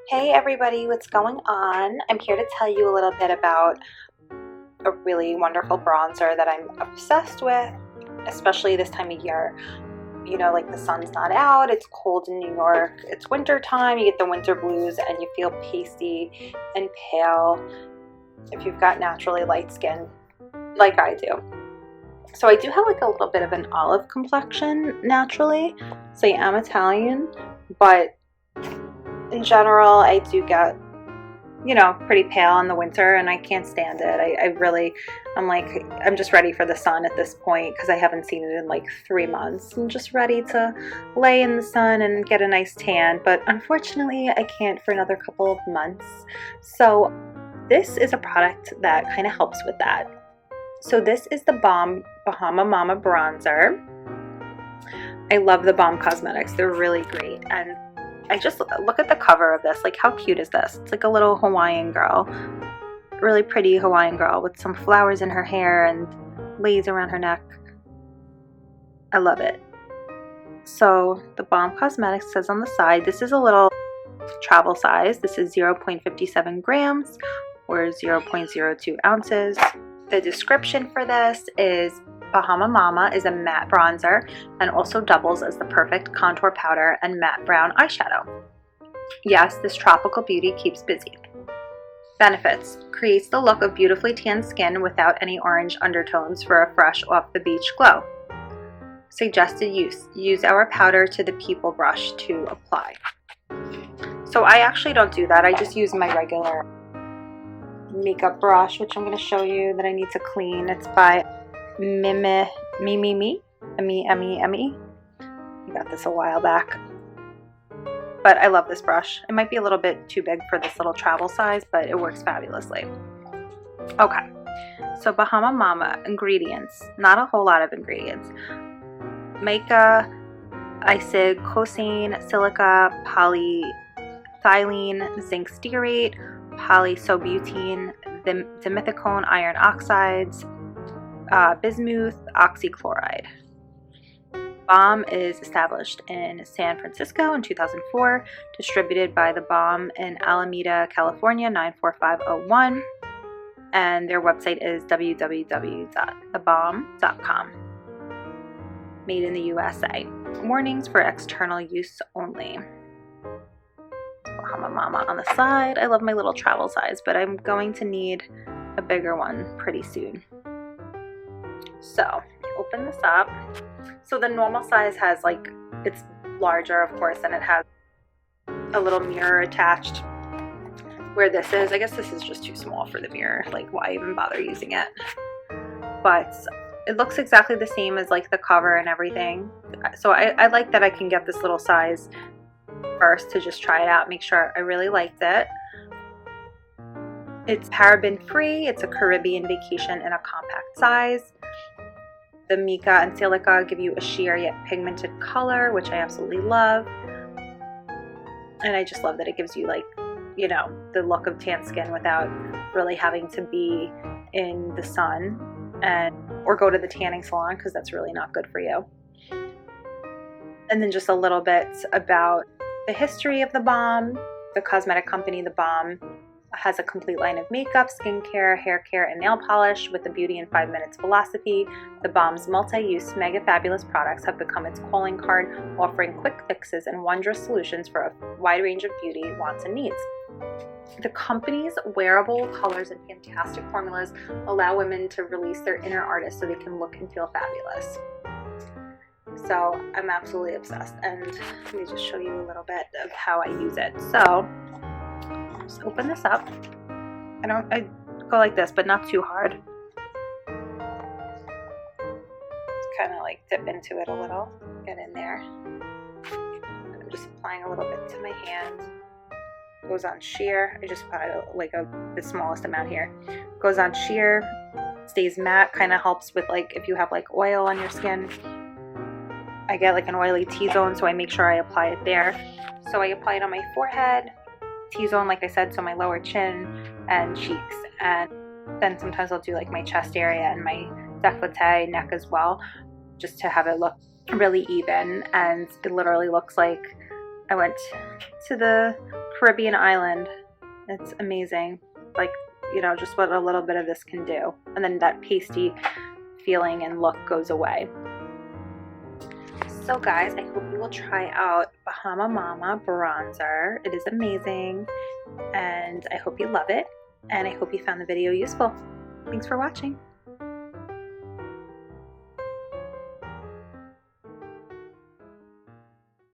Hey everybody, what's going on? I'm here to tell you a little bit about a really wonderful bronzer that I'm obsessed with, especially this time of year. You know, like the sun's not out, it's cold in New York, it's winter time, you get the winter blues and you feel pasty and pale if you've got naturally light skin like I do. So I do have like a little bit of an olive complexion naturally, so I am Italian, but in general I do get, you know, pretty pale in the winter and I can't stand it. I'm just ready for the sun at this point because I haven't seen it in like 3 months. I'm just ready to lay in the sun and get a nice tan, but unfortunately I can't for another couple of months. So this is a product that kind of helps with that. So this is the theBalm Bahama Mama Bronzer. I love theBalm Cosmetics. They're really great. And I just look at the cover of this. Like, how cute is this? It's like a little Hawaiian girl. Really pretty Hawaiian girl with some flowers in her hair and lace around her neck. I love it. So theBalm Cosmetics says on the side, this is a little travel size. This is 0.57 grams or 0.02 ounces. The description for this is Bahama Mama is a matte bronzer and also doubles as the perfect contour powder and matte brown eyeshadow. Yes, this tropical beauty keeps busy. Benefits: creates the look of beautifully tanned skin without any orange undertones for a fresh off the beach glow. Suggested use: use our powder to the people brush to apply. So I actually don't do that. I just use my regular makeup brush, which I'm going to show you that I need to clean. It's by Me. I got this a while back, but I love this brush. It might be a little bit too big for this little travel size, but it works fabulously. Okay, so Bahama Mama ingredients, not a whole lot of ingredients. Mica, isigocine, silica, polyethylene, zinc stearate, polysobutene, dimethicone iron oxides, bismuth, oxychloride. Balm is established in San Francisco in 2004, distributed by theBalm in Alameda, California 94501, and their website is www.thebalm.com. Made in the USA. Warnings for external use only. Bahama Mama on the side. I love my little travel size, but I'm going to need a bigger one pretty soon. So open this up. So the normal size has, like, it's larger of course, and it has a little mirror attached where this is. I guess this is just too small for the mirror, like why even bother using it? But it looks exactly the same as like the cover and everything. So I like that I can get this little size first to just try it out, make sure I really liked it. It's paraben free. It's a Caribbean vacation in a compact size. The mica and silica give you a sheer yet pigmented color, which I absolutely love. And I just love that it gives you, like, you know, the look of tan skin without really having to be in the sun or go to the tanning salon, because that's really not good for you. And then just a little bit about the history of theBalm. The cosmetic company theBalm has a complete line of makeup, skincare, hair care, and nail polish with the beauty in 5 minutes philosophy. theBalm's multi-use mega fabulous products have become its calling card, offering quick fixes and wondrous solutions for a wide range of beauty wants and needs. The company's wearable colors and fantastic formulas allow women to release their inner artist so they can look and feel fabulous. So I'm absolutely obsessed, and let me just show you a little bit of how I use it. So just open this up. I go like this, but not too hard. Just kind of like dip into it a little, get in there. I'm just applying a little bit to my hand. Goes on sheer. I just applied the smallest amount here. Goes on sheer, stays matte, kind of helps with, like, if you have like oil on your skin. I get like an oily T-zone, so I make sure I apply it there. So I apply it on my forehead, T-zone, like I said, so my lower chin and cheeks, and then sometimes I'll do like my chest area and my décolleté neck as well, just to have it look really even. And it literally looks like I went to the Caribbean island. It's amazing. Like, you know, just what a little bit of this can do. And then that pasty feeling and look goes away. So guys, I hope you will try out Bahama Mama Bronzer. It is amazing, and I hope you love it, and I hope you found the video useful. Thanks for watching.